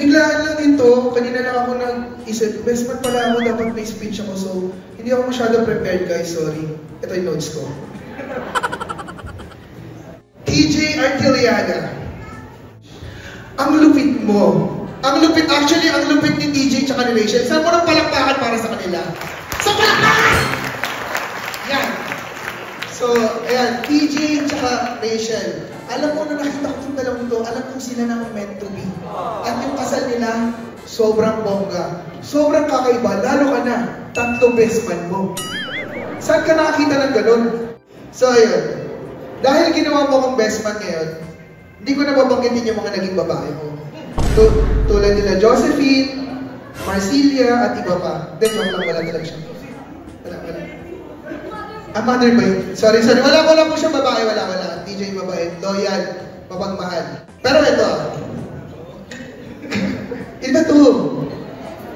Biglaan lang ito, kanina lang ako nag-isip, best man pala ako, dapat may speech ako, so hindi ako masyado prepared guys, sorry. Ito yung notes ko. TJ Artiliaga. Ang lupit mo. Ang lupit, actually, ang lupit ni TJ tsaka ni Rachel. Saan mo nang palakpakan para sa kanila? Sa palakpakan! Yan. So, ayan, TJ tsaka Rachel. Alam mo na nakita ko itong dalawang ito, alam kong sila na meant to be. At yung kasal nila, sobrang bongga. Sobrang kakaiba, lalo ka na, 3 best man mo. Saan ka nakakita ng ganun? So, ayun. Dahil ginawa mo akong best man ngayon, hindi ko na babanggitin yung mga naging babae mo. Tulad nila Josephine, Marcilia, at iba pa. Then, wala talaga siya. Wala. Mother ba yun? Sorry. Wala po siya babae, wala. DJ babae, loyal, mapagmahal. Pero ito, iba to.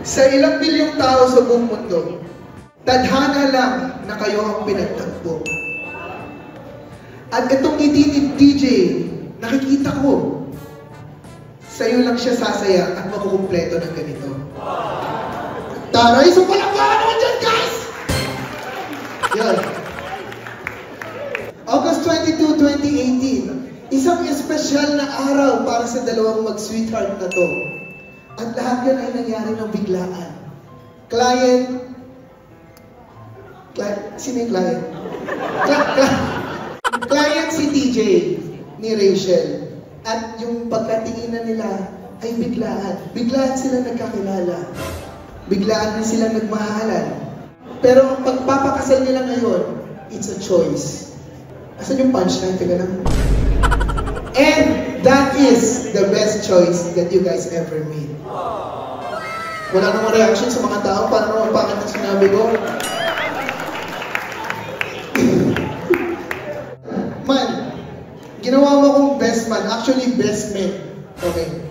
Sa ilang bilyong tao sa buong mundo, tadhana lang na kayo ang pinagtagpo. At itong ngiti ni DJ, nakikita ko, sa'yo lang siya sasaya at makukumpleto ng ganito. Taray, so palakpakan naman dyan, guys! Yan. August 22, 2018, isang espesyal na araw para sa dalawang mag-sweetheart na to. At lahat yan ay nangyari ng biglaan. Sino yung client? Client si TJ ni Rachel. At yung pagkatinginan nila ay biglaan. Biglaan sila nagkakilala. Biglaan din sila nagmahalan. Pero ang pagpapakasal nila ngayon, it's a choice. Asan yung punchline? Teka lang. And that is the best choice that you guys ever made. Wala namang reaction sa mga tao. Paano naman bakit ang sinabi ko? Man, ginawa mo akong best man. Actually, best man. Okay.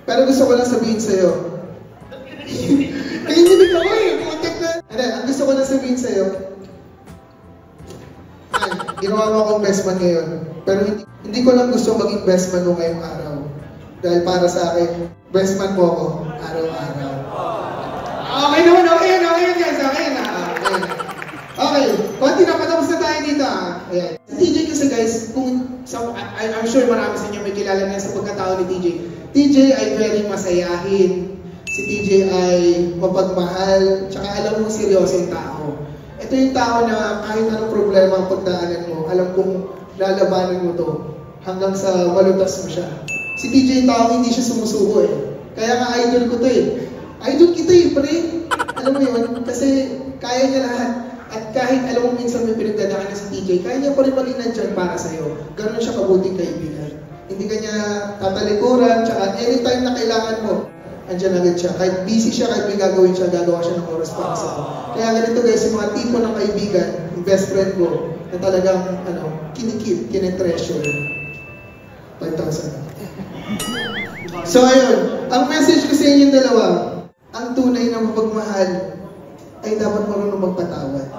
Pero gusto ko lang sabihin sa'yo. Nanginginig ako eh. Ang gusto ko lang sabihin sa'yo, ginawa mo akong best man ngayon. Pero hindi ko lang gusto maging best man mo ngayong araw. Dahil para sa akin, best man mo ako araw-araw. Okay naman, okay yan guys, okay na. Okay, konti na, patapos na tayo dito. Ayan. Si TJ kasi guys, I'm sure marami sa inyo may kilala na sa pagkatao ni TJ. TJ ay very masayahin. Si TJ ay mapagmahal, tsaka alam mo seryoso yung tao. Ito yung tao na kahit anong problema ang pagdaanan mo, alam kong lalabanan mo to hanggang sa malutas mo siya. Si TJ yung tao hindi siya sumusuko eh. Kaya nga idol ko to eh. Idol kita eh, pre. Alam mo yun, kasi kaya niya lahat. At kahit alam mo minsan may pinagdadaanan na si TJ, kaya niya pa rin maging nandyan para sa'yo. Ganon siya kabuting kaibigan. Hindi ka niya tatalikuran, tsaka anytime na kailangan mo, andyan agad siya. Kahit busy siya, kahit may gagawin siya, gagawa siya ng oras para sa akin. Kaya ganito guys, yung mga tipo ng kaibigan, yung best friend ko, na talagang, kinikip, kinetreasure. 5,000. So ayun, ang message ko sa inyong dalawa, ang tunay na mapagmahal ay dapat marunong magpatawad.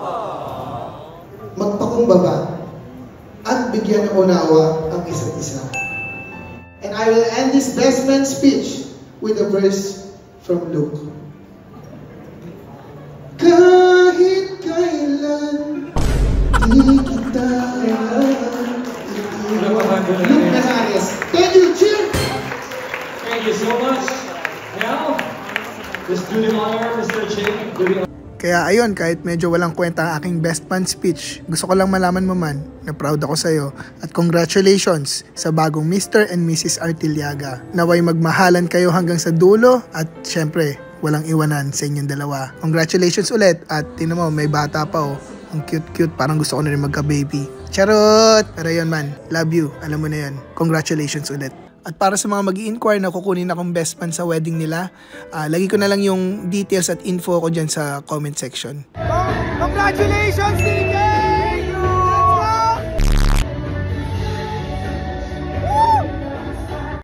Magpakumbaba, at bigyan ng unawa ang isa't isa. And I will end this best man speech with a verse from Luke. Kahit kailan di kita Luke Nazares. Thank you, cheer! Thank you so much. Now, let's do the honor, Mr. Jake. Kaya ayun, kahit medyo walang kwenta ang aking best man speech, gusto ko lang malaman mo man na proud ako sa'yo at congratulations sa bagong Mr. and Mrs. Artiliaga. Naway magmahalan kayo hanggang sa dulo at syempre, walang iwanan sa inyong dalawa. Congratulations ulit at tingnan mo, may bata pa oh. Ang cute-cute, parang gusto ko na rin magka-baby. Charot! Pero yun man, love you, alam mo na yun. Congratulations ulit. At para sa mga mag-i-inquire na kukunin akong best man sa wedding nila, lagi ko na lang yung details at info ko dyan sa comment section. Congratulations, DJ!